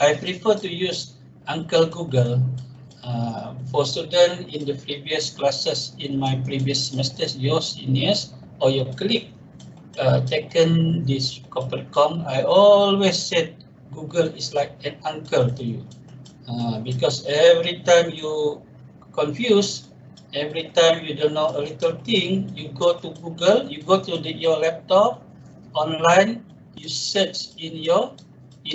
I prefer to use Uncle Google. For students in the previous classes in my previous semesters, your seniors or your colleague taken this corporate com, I always said Google is like an uncle to you, because every time you confuse, every time you don't know a little thing, you go to Google, you go to your laptop online, you search in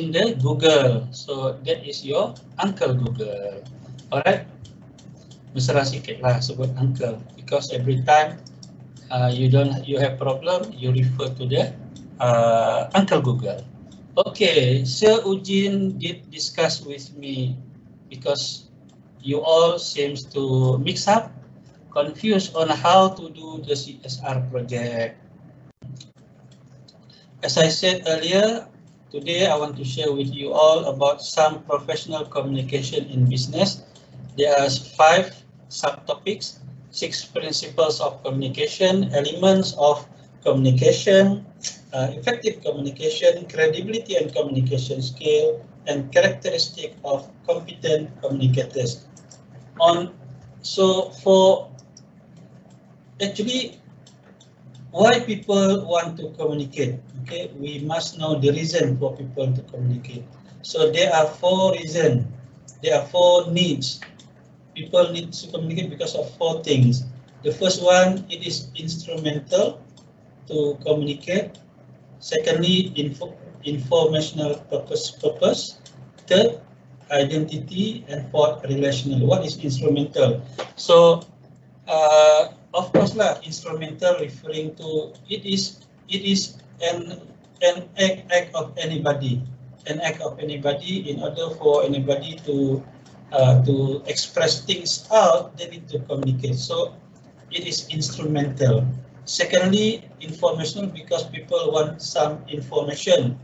the Google. So that is your Uncle Google. Alright, mesra sikit lah sebut uncle, because every time you have problem, you refer to the Uncle Google. Okay, Sir Ujin did discuss with me because you all seems to mix up, confused on how to do the CSR project. As I said earlier, today I want to share with you all about some professional communication in business. There are 5 subtopics, 6 principles of communication, elements of communication, effective communication, credibility and communication skill, and characteristic of competent communicators. So for actually why people want to communicate, okay, we must know the reason for people to communicate. So there are 4 reasons, there are 4 needs. People need to communicate because of 4 things. The first one, it is instrumental to communicate. Secondly, informational purpose. Third, identity, and 4th, relational. What is instrumental? So of course lah, instrumental referring to it is an act of anybody, in order for anybody to express things out, they need to communicate. So it is instrumental. Secondly, informational, because people want some information.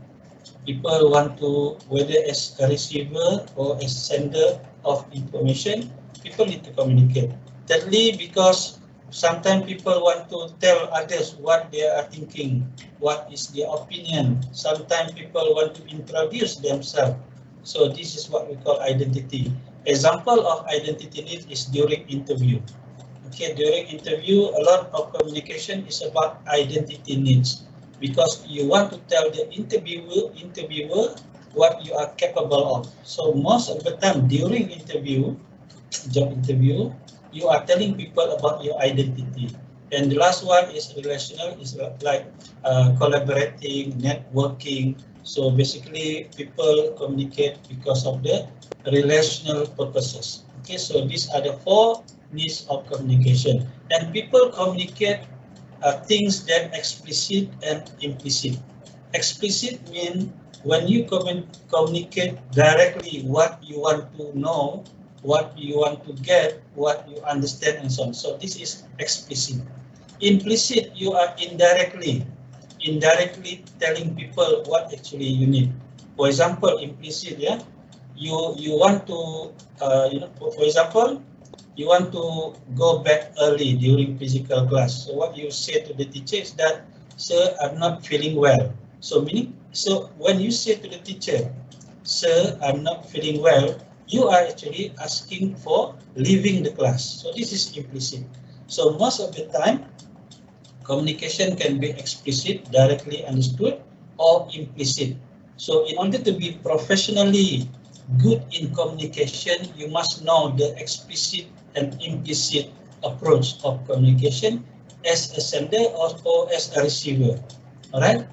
People want to, whether as a receiver or as sender of information, people need to communicate. Thirdly, because sometimes people want to tell others what they are thinking, what is their opinion. Sometimes people want to introduce themselves. So this is what we call identity. Example of identity need is during interview. Okay, during interview, a lot of communication is about identity needs, because you want to tell the interviewer what you are capable of. So most of the time during interview, job interview, you are telling people about your identity. And the last one is relational, is like collaborating, networking. So basically people communicate because of the relational purposes. Okay, so these are the 4 needs of communication. And people communicate things that explicit and implicit. Explicit means when you communicate directly what you want to know, what you want to get, what you understand, and so on. So this is explicit. Implicit, you are indirectly telling people what actually you need. For example, implicit, yeah, you want to, for example, you want to go back early during physical class. So what you say to the teacher is that, sir, I'm not feeling well. So meaning, so when you say to the teacher, sir, I'm not feeling well, you are actually asking for leaving the class. So this is implicit. So most of the time, communication can be explicit, directly understood, or implicit. So in order to be professionally good in communication, you must know the explicit and implicit approach of communication as a sender or as a receiver. Alright?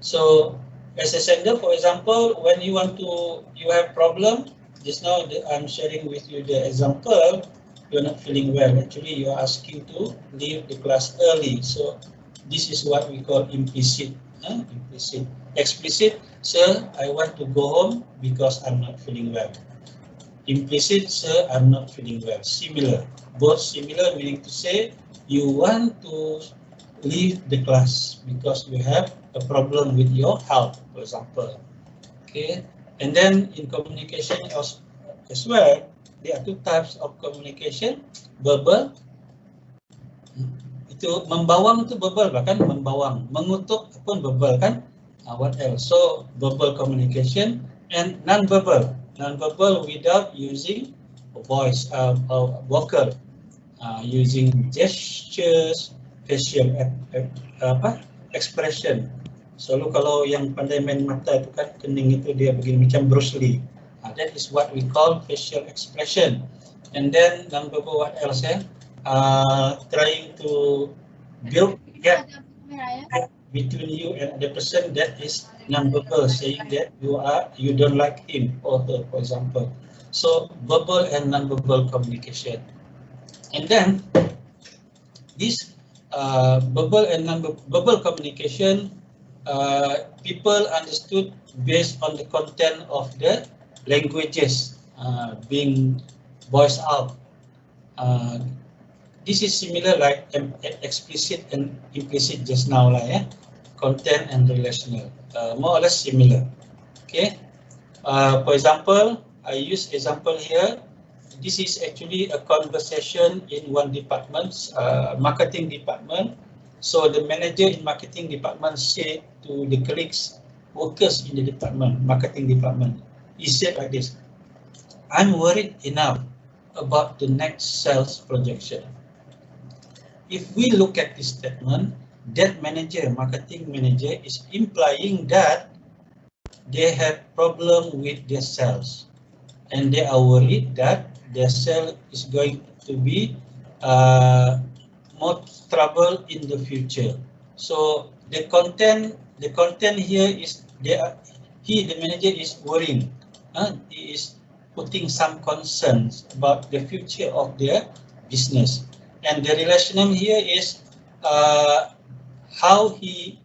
So as a sender, for example, when you have problem, just now I'm sharing with you the example, you're not feeling well. Actually, you are asking to leave the class early. So this is what we call implicit. Implicit. Explicit, sir, I want to go home because I'm not feeling well. Implicit, sir, I'm not feeling well. Similar. Both similar, meaning to say you want to leave the class because you have a problem with your health, for example. Okay. And then in communication as well, there are 2 types of communication. Verbal. Itu membawang itu verbal, bahkan membawang. Mengutuk pun verbal kan. What else? So verbal communication, And non-verbal. Non-verbal without using voice, vocal, using gestures, facial expression. Selalu kalau yang pandai main mata itu kan kening itu dia begini macam Bruce Lee. That is what we call facial expression. And then non-verbal what else trying to build gap between you and the person, that is non-verbal, saying that you don't like him or her, for example. So verbal and non-verbal communication. And then this verbal and non-verbal communication, people understood based on the content of the languages being voiced out. This is similar like explicit and implicit just now lah, ya. Content and relational, more or less similar. Okay. For example, I use example here. This is actually a conversation in one department, marketing department. So the manager in marketing department said to the colleagues, workers in the department, marketing department, he said like this: I'm worried enough about the next sales projection. If we look at this statement, that manager, marketing manager, is implying that they have problem with their sales, and they are worried that their sale is going to be more trouble in the future. So the content here is the manager is worrying. He is putting some concerns about the future of their business. And the relational here is how he,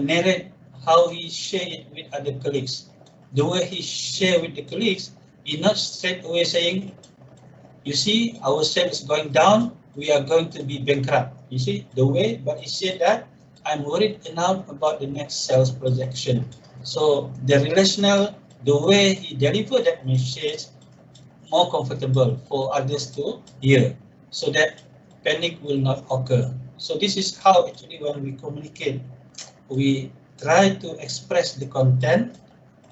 narrate, how he share it with other colleagues. The way he share with the colleagues, he not straight away saying, you see, our sales is going down, we are going to be bankrupt. You see the way, but he said that I'm worried enough about the next sales projection. So the relational, the way he delivered that message, more comfortable for others to hear, so that panic will not occur. So this is how actually when we communicate, we try to express the content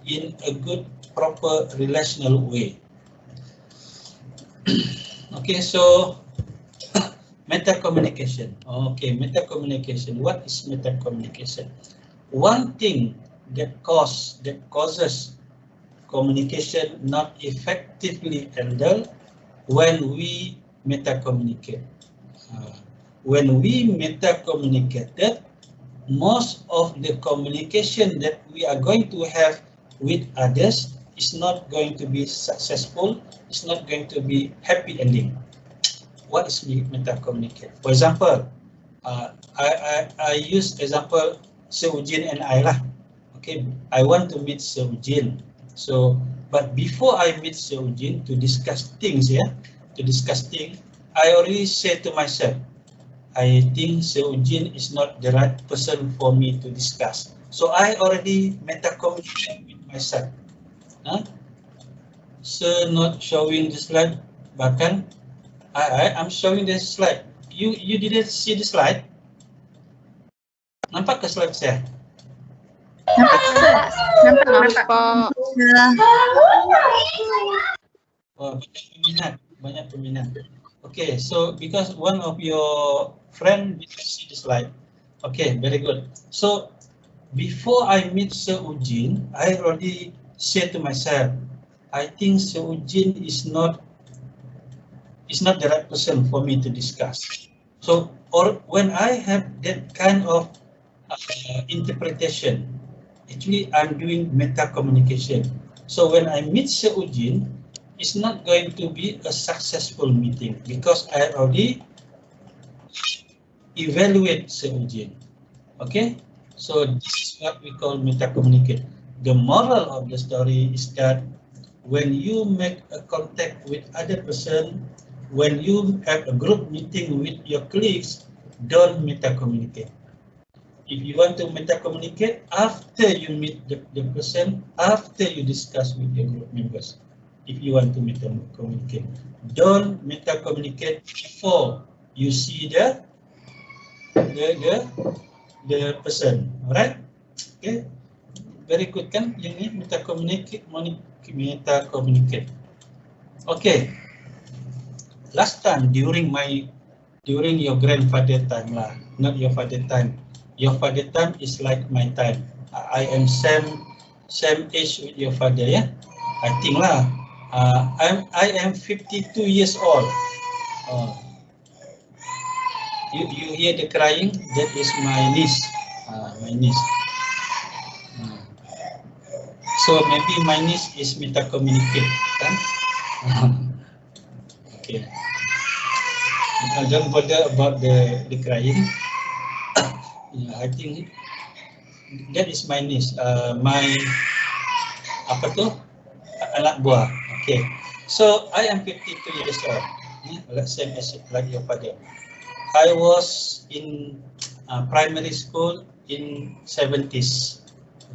in a good, proper, relational way. Okay, so meta communication. Okay, meta communication. What is meta communication? One thing that causes communication not effectively handled when we meta communicate. When we meta communicated, most of the communication that we are going to have with others is not going to be successful. It's not going to be happy ending. What is meta communicate? For example, I use example Sir Ujin and I lah. Okay, I want to meet Sir Ujin. So, but before I meet Sir Ujin to discuss things, I already said to myself, I think Sir Ujin is not the right person for me to discuss. So I already meta communicate with myself. Sir not showing the slide, bahkan I'm showing the slide. You didn't see the slide? Nampak ke slide saya? Nampak. Oh, banyak peminat. Okay, so because one of your friend didn't see the slide. Okay, very good. So before I meet Sir Ujin, I already said to myself, I think Sir Ujin is not the right person for me to discuss. So, or when I have that kind of interpretation, actually I'm doing meta communication. So when I meet Sir Ujin, it's not going to be a successful meeting because I already evaluate Sir Ujin. Okay, so this is what we call meta communicate. The moral of the story is that when you make a contact with other person, when you have a group meeting with your colleagues, don't meta communicate. If you want to meta communicate, after you meet the person, after you discuss with your group members. If you want to meta communicate, don't meta communicate before you see the person. All right? Okay. very good kan? Yang ini meta communicate. Okay. Last time during your grandfather time lah, not your father time. Your father time is like my time. I am same age with your father, ya. I think lah. I am 52 years old. You hear the crying? That is my niece. My niece. So maybe my niece is meta communicate, kan? Okay. Don't bother about the crying. Yeah, I think that is my niece. My apa tu? Anak buah. Okay. So I am 52 years old. Same as like your father. I was in primary school in 70s.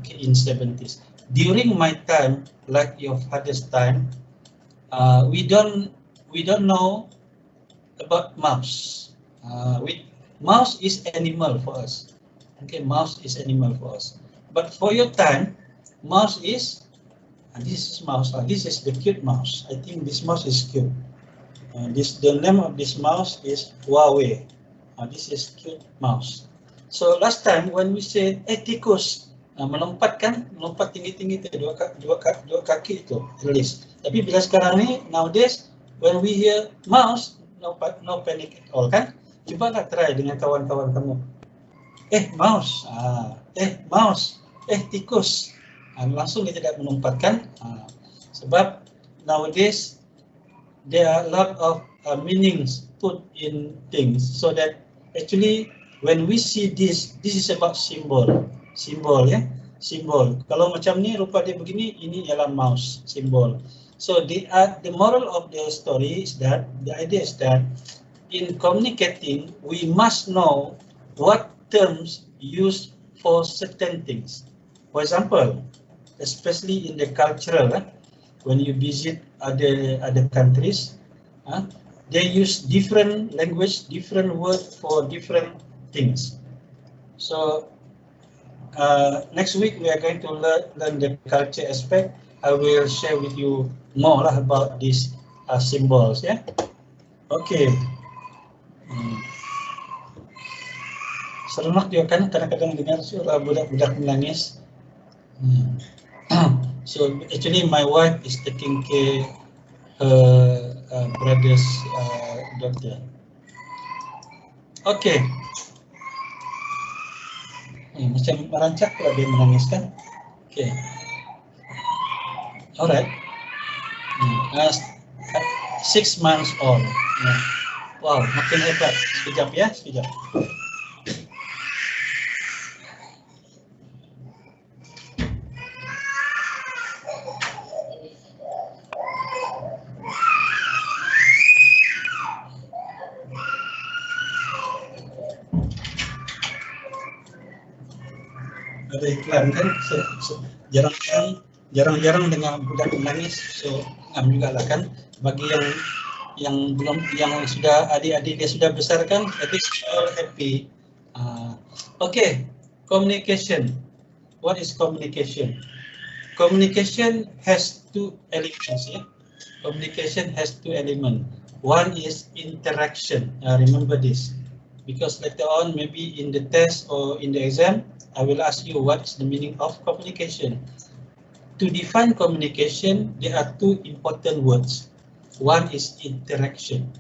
Okay, in 70s. During my time, like your father's time, we don't know about mouse. Mouse is animal for us. Okay, mouse is animal for us. But for your time, mouse is this is mouse. This is the cute mouse. I think this mouse is cute. The name of this mouse is Huawei. This is cute mouse. So last time when we say tikus, melompat kan, melompat tinggi-tinggi itu dua kaki itu release. Tapi bila sekarang ni nowadays when we hear mouse, no panic at all kan. Cubalah try dengan kawan-kawan kamu. Mouse, mouse, tikus. Langsung dia tidak melompatkan. Sebab nowadays there are a lot of meanings put in things, so that actually when we see this is about symbol ya, simbol. Kalau macam ni rupa dia begini, ini ialah mouse, simbol. So the moral of the story is that the idea is that in communicating we must know what terms used for certain things. For example, especially in the cultural, when you visit other countries, they use different language, different word for different things. So next week we are going to learn the culture aspect. I will share with you more about these symbols. Yeah. Okay. Seronok juga kan kadang-kadang dengar suara budak-budak menangis. So actually my wife is taking care her brother's daughter. Okay. Macam merancak kalau dia menangis kan. Okay. Alright. 6 months old. Wow, makin hebat. Sekejap ya, sekejap. Ada iklan kan, jarang-jarang dengan budak menangis, so ngam juga lah kan. Bagi yang belum, yang sudah adik-adik dia sudah besar kan, at least all happy. Okay, communication. What is communication? Communication has two elements. Yeah? Communication has two elements. One is interaction. Remember this, because later on, maybe in the test or in the exam, I will ask you what is the meaning of communication. To define communication, there are two important words. One is interaction.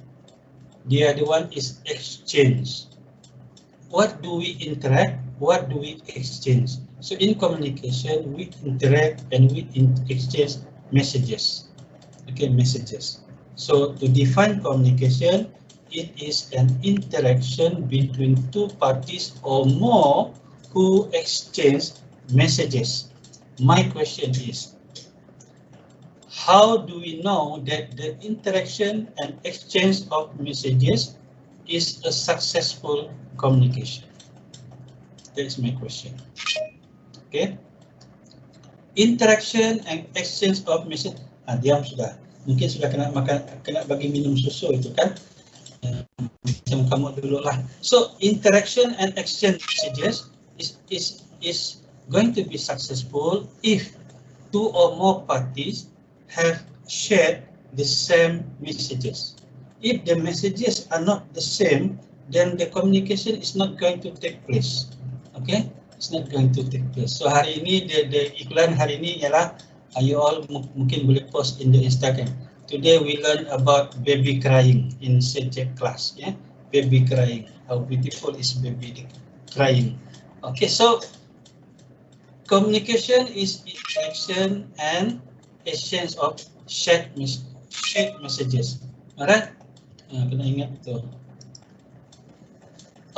The other one is exchange. What do we interact? What do we exchange? So in communication, we interact and we exchange messages. Okay, messages. So to define communication, it is an interaction between two parties or more who exchange messages. My question is, how do we know that the interaction and exchange of messages is a successful communication? That is my question. Okay. Interaction and exchange of message. Diam sudah. Mungkin sudah kena bagi minum susu itu kan. Macam kamu dulu lah. So interaction and exchange messages is going to be successful if two or more parties have shared the same messages. If the messages are not the same, then the communication is not going to take place. Okay, it's not going to take place. So hari ini the iklan hari ini ialah you all mungkin boleh post in the Instagram. Today we learn about baby crying in subject class. Yeah, baby crying. How beautiful is baby crying. Okay, so communication is interaction and exchange of shared messages. Alright, kena ingat tu.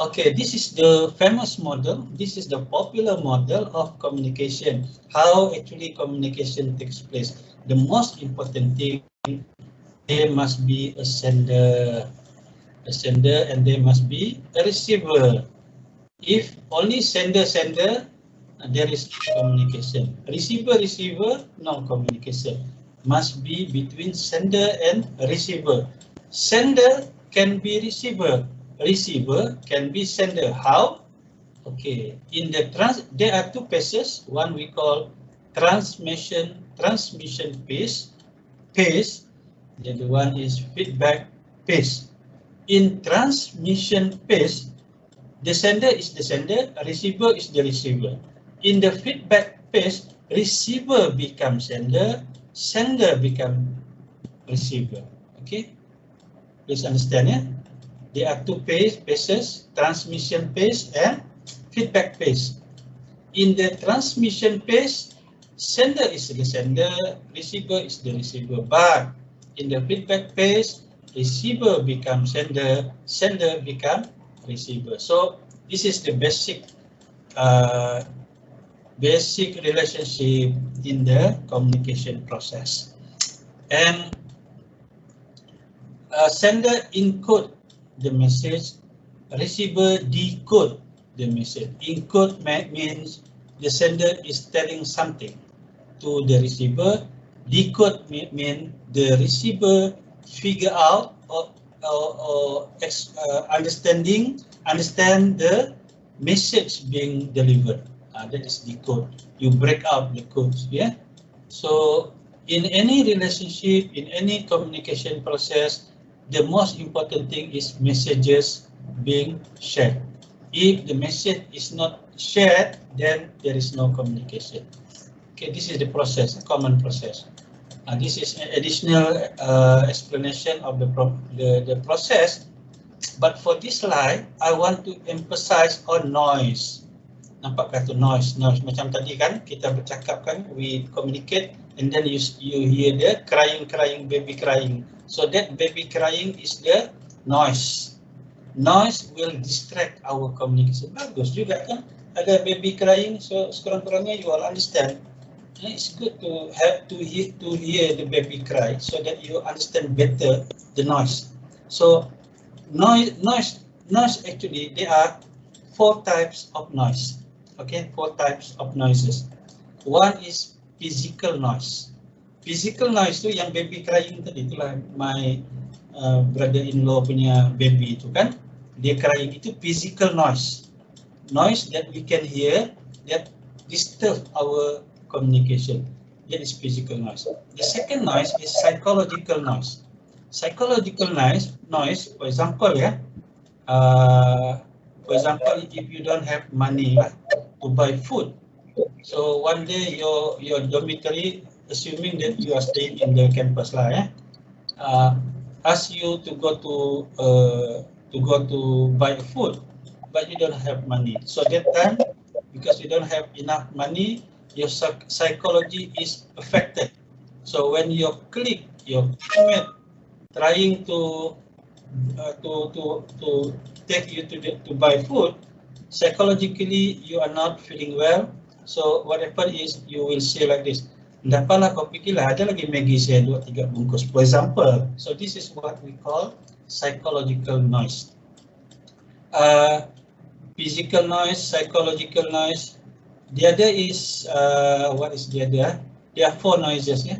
Okay, this is the famous model. This is the popular model of communication. How actually communication takes place. The most important thing, there must be a sender, and there must be a receiver. If only sender, there is communication. Receiver, no communication. Must be between sender and receiver. Sender can be receiver. Receiver can be sender. How? Okay, in the there are two phases. One we call transmission phase. The other one is feedback phase. In transmission phase, the sender is the sender, receiver is the receiver. In the feedback phase, receiver becomes sender become receiver. Okay, please understand, yeah? There are two phases, transmission phase and feedback phase. In the transmission phase, sender is the sender, receiver is the receiver. But in the feedback phase, receiver becomes sender become receiver. So this is the basic relationship in the communication process. And sender encode the message, receiver decode the message. Encode means the sender is telling something to the receiver. Decode means the receiver figure out or understand the message being delivered. That is decode. You break out the codes. Yeah. So in any relationship, in any communication process, the most important thing is messages being shared. If the message is not shared, then there is no communication. Okay, this is the process, a common process. This is an additional explanation of the process. But for this slide, I want to emphasize on noise. Nampak kata noise? Macam tadi kan kita bercakap kan, we communicate and then you hear the crying, baby crying. So that baby crying is the noise. Noise will distract our communication. Bagus juga kan, ada baby crying, so sekurang-kurangnya you all understand. It's good to have to hear the baby cry so that you understand better the noise. So noise actually there are 4 types of noise. Okay, 4 types of noises. One is physical noise. Physical noise tu yang baby crying tadi, itulah my brother-in-law punya baby itu kan, dia crying, itu physical noise. Noise that we can hear that disturb our communication. That is physical noise. The second noise is psychological noise. Psychological noise, for example, for example, if you don't have money to buy food, so one day your dormitory, assuming that you are staying in the campus ask you to go to buy food, but you don't have money. So that time, because you don't have enough money, your psychology is affected. So when your colleague, your teammate, trying to take you to buy food, psychologically you are not feeling well. So what happens is you will say like this, "Dapatlah kau fikirlah, ada lagi Maggi saya 2-3 bungkus." For example, so this is what we call psychological noise. Physical noise, psychological noise. The other is what is the other? There are 4 noises, yeah.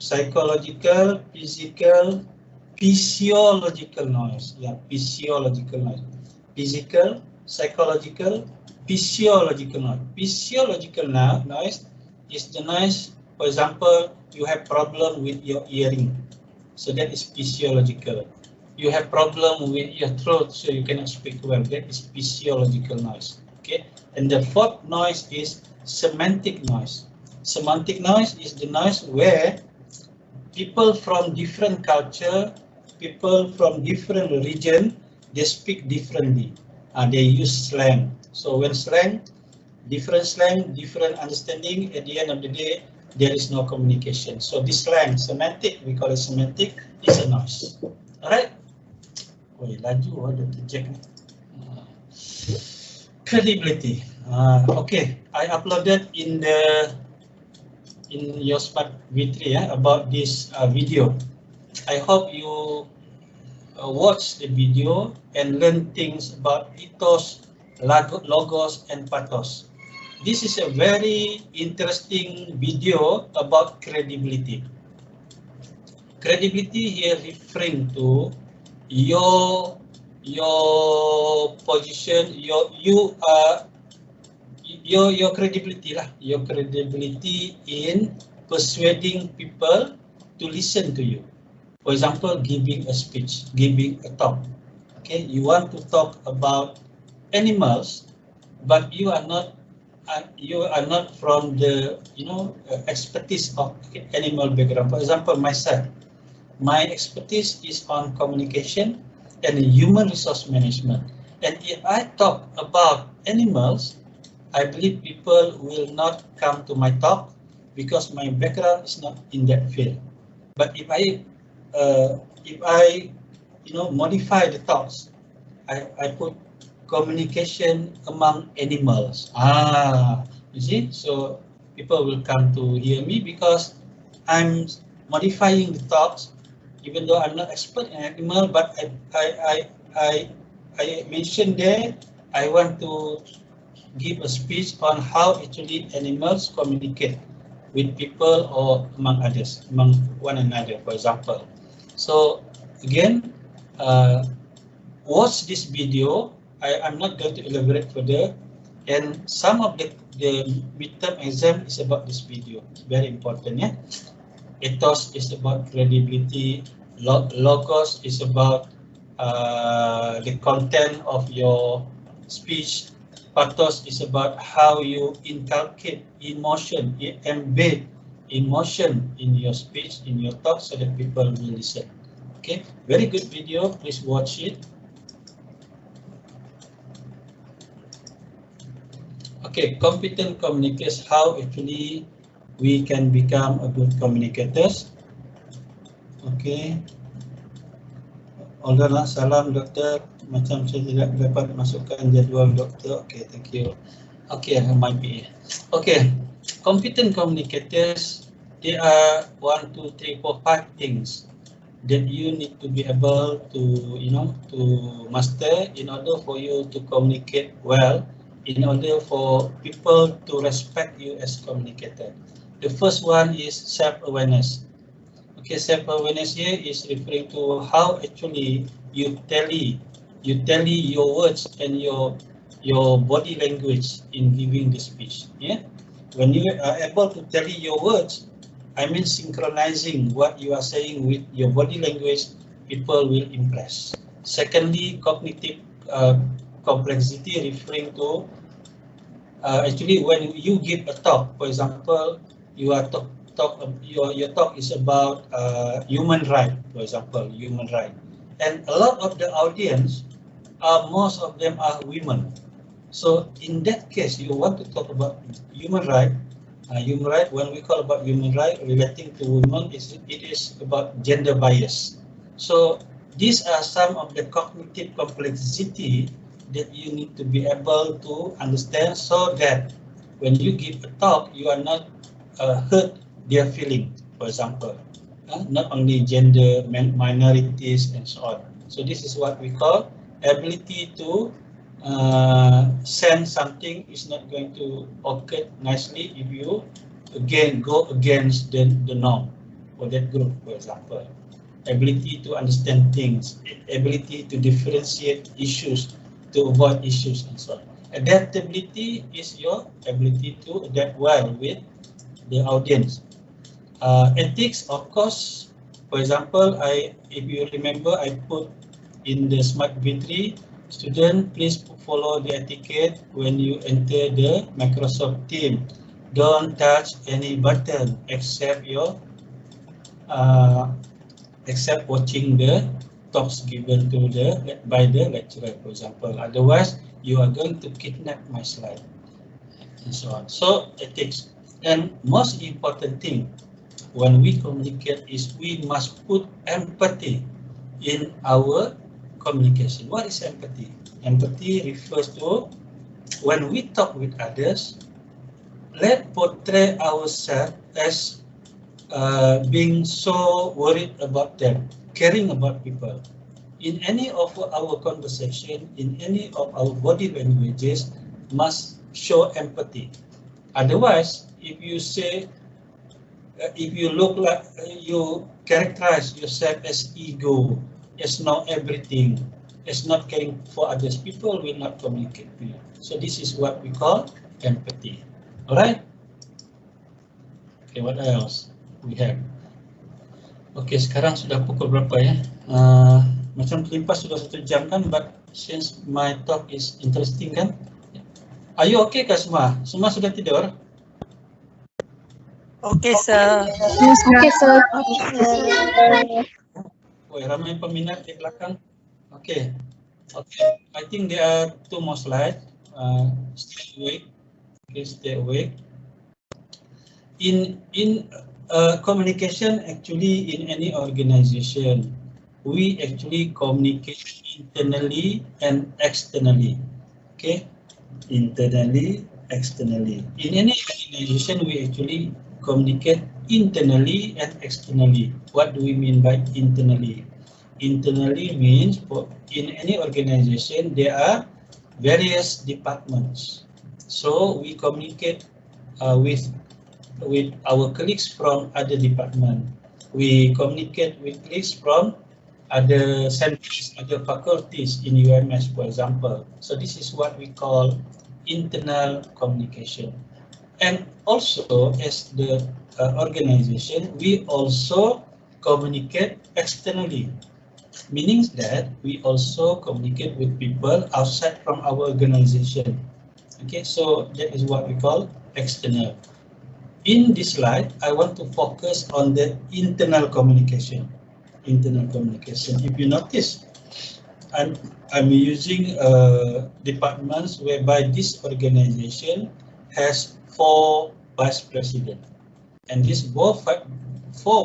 Psychological, physical, physiological noise. Yeah, physiological noise. Physical, psychological, physiological noise. Physiological noise is the noise, for example, you have problem with your hearing, so that is physiological. You have problem with your throat, so you cannot speak well, that is physiological noise. Okay, and the fourth noise is semantic noise. Semantic noise is the noise where people from different culture, people from different region, they speak differently. They use slang. So when different understanding, at the end of the day, there is no communication. So this slang, semantic, we call it semantic, is a noise. All right? Oh, laju ada terjek ni. Credibility. Okay, I uploaded in your Smart V3 about this video. I hope you watch the video and learn things about ethos, logos, and pathos. This is a very interesting video about credibility. Credibility here referring to your position, your credibility lah, your credibility in persuading people to listen to you. For example, giving a speech, giving a talk. Okay, you want to talk about animals, but you are not from the expertise of animal background. For example, myself, my expertise is on communication and human resource management. And if I talk about animals, I believe people will not come to my talk because my background is not in that field. But if I modify the talks, I put communication among animals. You see, so people will come to hear me because I'm modifying the talks, even though I'm not expert in animal, but I mentioned there I want to give a speech on how actually animals communicate with people or among others, among one another, for example. So again, watch this video. I'm not going to elaborate further, and some of the midterm exam is about this video. Very important, yeah. Ethos is about credibility. Logos is about the content of your speech. Pathos is about how you inculcate emotion, embed emotion in your speech, in your talk, so that people will listen. Okay, very good video. Please watch it. Okay, competent communicators, how actually we can become a good communicators. Okay. Alhamdulillah, salam doktor. Macam saya tidak dapat masukkan jadual doktor. Okay, thank you. Okay, my PA. Okay, competent communicators, there are 1, 2, 3, 4, 5 things that you need to be able to, to master in order for you to communicate well, in order for people to respect you as communicator. The first one is self-awareness. Okay, self-awareness here is referring to how actually you tally your words and your body language in giving the speech. Yeah, when you are able to tally your words, I mean synchronizing what you are saying with your body language, people will impress. Secondly, cognitive complexity, referring to actually when you give a talk, for example, you are your talk is about human right, for example, human right, and a lot of the audience, most of them are women. So in that case, you want to talk about human right. When we call about human right relating to women, it is about gender bias. So these are some of the cognitive complexity that you need to be able to understand, so that when you give a talk, you are not hurt their feeling, for example, not only gender, minorities, and so on. So this is what we call ability to send something is not going to occur nicely if you again go against the norm for that group, for example. Ability to understand things, ability to differentiate issues, to avoid issues, and so on. Adaptability is your ability to adapt well with the audience. Ethics, of course, for example, if you remember, I put in the Smart V3, student, please follow the etiquette when you enter the Microsoft team. Don't touch any button except except watching the talks given to by the lecturer, for example. Otherwise, you are going to kidnap my slide, and so on. So ethics. And most important thing when we communicate is we must put empathy in our communication. What is empathy? Empathy refers to when we talk with others, let's portray ourselves as being so worried about them, caring about people. In any of our conversation, in any of our body languages, must show empathy. Otherwise, if you say, if you look like you characterize yourself as ego, as know everything, as not caring for others, people will not communicate with you. So this is what we call empathy. All right. Okay, what else we have? Okay, sekarang sudah pukul berapa ya? Macam kelimpas sudah 1 jam kan, but since my talk is interesting kan? Are you okay kah semua? Semua sudah tidur? Okay, sir. Okay, sir. Woi, ramai peminat di belakang. Okay. Okay, I think there are 2 more slides. Stay awake. Okay, stay awake. In communication, actually, in any organization, we actually communicate internally and externally. Okay, internally, externally. In any organization, we actually communicate internally and externally. What do we mean by internally? Internally means in any organization there are various departments. So we communicate with our colleagues from other department. We communicate with colleagues from other centers, other faculties in UMS, for example. So this is what we call internal communication. And also, as the organization, we also communicate externally, meaning that we also communicate with people outside from our organization. Okay, so that is what we call external. In this slide, I want to focus on the internal communication. Internal communication. If you notice, I'm using departments whereby this organization has 4 vice presidents, and these 4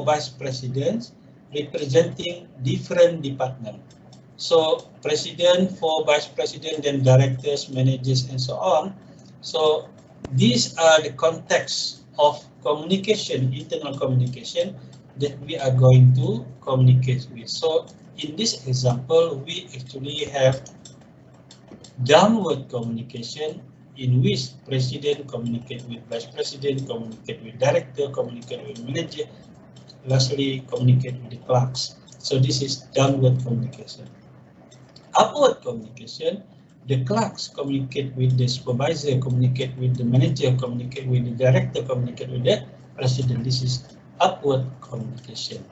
vice presidents representing different departments. So president, 4 vice president, then directors, managers, and so on. So these are the context of communication, internal communication that we are going to communicate with. So in this example, we actually have downward communication in which president communicate with vice president, communicate with director, communicate with manager, lastly communicate with the clerks. So this is downward communication. Upward communication, the clerks communicate with the supervisor, communicate with the manager, communicate with the director, communicate with the president. This is upward communication.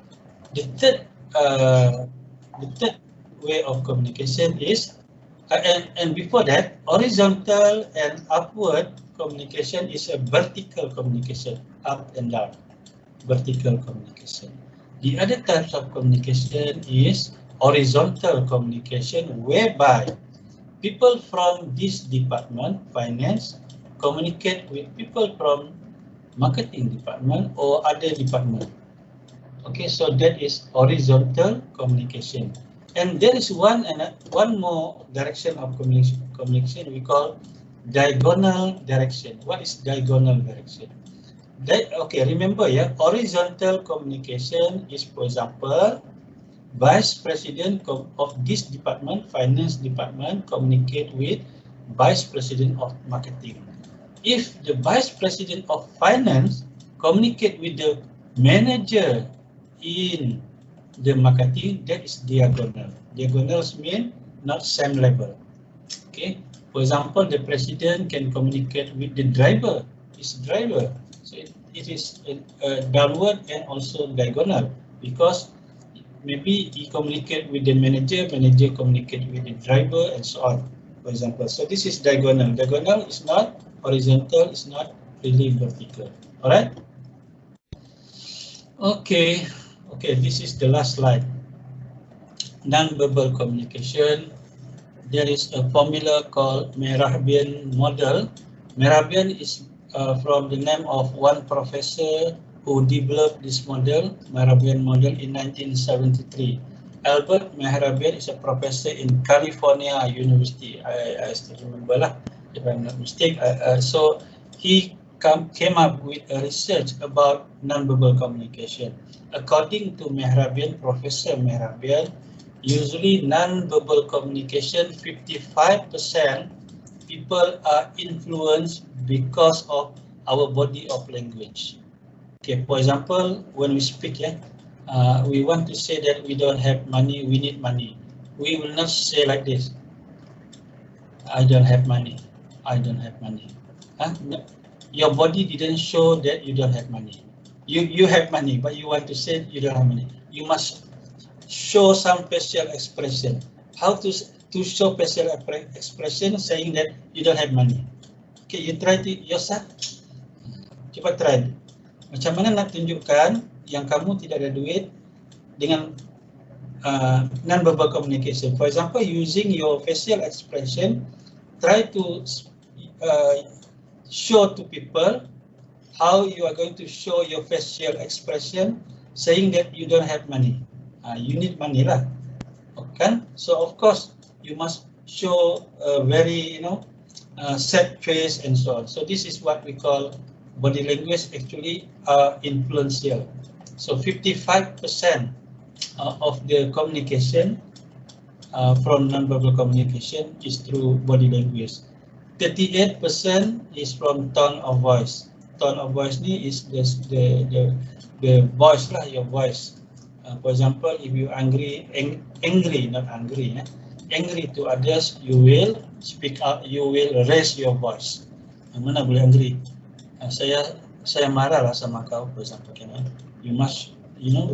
The third way of communication is, and before that, horizontal and upward communication is a vertical communication, up and down, vertical communication. The other types of communication is horizontal communication, whereby people from this department, finance, communicate with people from marketing department or other department. Okay, so that is horizontal communication. And there is one more direction of communication we call diagonal direction. What is diagonal direction? Okay, remember, yeah, horizontal communication is, for example, vice president of this department, finance department, communicate with vice president of marketing. If the vice president of finance communicate with the manager in the marketing, that is diagonal. Diagonals mean not same level. Okay. For example, the president can communicate with the driver, his driver. So it is downward and also diagonal, because maybe he communicate with the manager, manager communicate with the driver, and so on, for example. So this is diagonal. Diagonal is not horizontal, is not really vertical. All right? Okay, this is the last slide. Non-verbal communication. There is a formula called Mehrabian model. Mehrabian is from the name of one professor who developed this model, Mehrabian model, in 1973. Albert Mehrabian is a professor in California University. I still remember lah, if I'm not mistaken. So he came up with a research about non-verbal communication. According to Mehrabian, Professor Mehrabian, usually non-verbal communication, 55% people are influenced because of our body of language. Okay, for example, when we speak, we want to say that we don't have money, we need money. We will not say like this. I don't have money. I don't have money. No. Your body didn't show that you don't have money. You have money, but you want to say you don't have money. You must show some facial expression. How to show facial expression saying that you don't have money? Okay, you try to yourself. Coba try. Macam mana nak tunjukkan yang kamu tidak ada duit dengan non-verbal communication? For example, using your facial expression, try to show to people how you are going to show your facial expression saying that you don't have money. You need money lah, okay? So of course you must show a very sad face and so on. So this is what we call body language actually influential. So 55% of the communication from non-verbal communication is through body language. 38% is from tone of voice. Tone of voice ni is the voice lah, your voice. For example, if you angry, not angry, angry to others, you will speak up, you will raise your voice. Mana boleh angry? Saya marah lah sama kau, for example, you must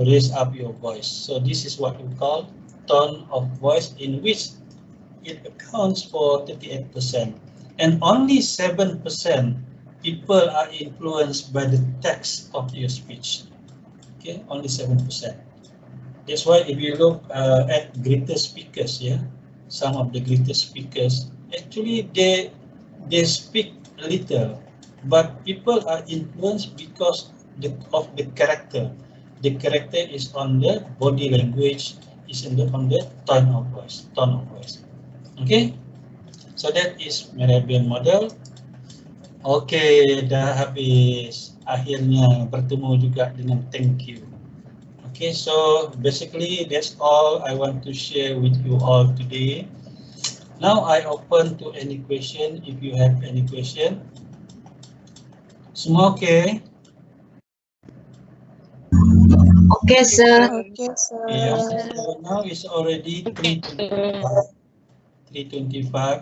raise up your voice. So this is what we call tone of voice, in which it accounts for 38%. And only 7% people are influenced by the text of your speech. Okay, only 7%. That's why if you look at greatest speakers, some of the greatest speakers, actually they speak little, but people are influenced because of the character. The character is on the body language, is on the tone of voice. Okay. So that is Mehrabian model. Okay, dah habis. Akhirnya bertemu juga dengan thank you. Okay, so basically that's all I want to share with you all today. Now I open to any question if you have any question. Semua okay? Okay, sir. Okay, sir. Yeah, so now it's already 3:25.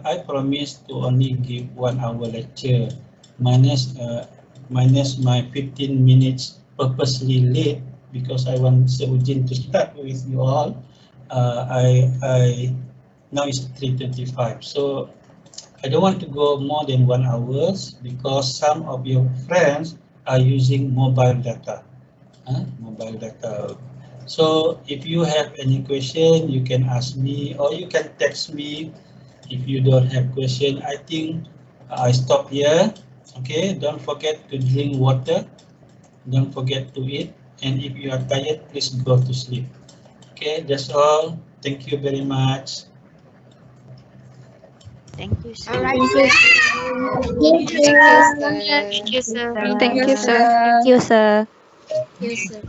I promise to only give 1 hour lecture minus my 15 minutes purposely late because I want Seujin to start with you all. Now it's 3:25, so I don't want to go more than 1 hour because some of your friends are using mobile data. So if you have any question, you can ask me or you can text me. If you don't have question, I think I stop here. Okay, don't forget to drink water. Don't forget to eat. And if you are tired, please go to sleep. Okay, that's all. Thank you very much. Thank you, sir. Alright, Thank you, sir. Thank you, sir. Thank you, sir. Thank you, sir. Thank you, sir.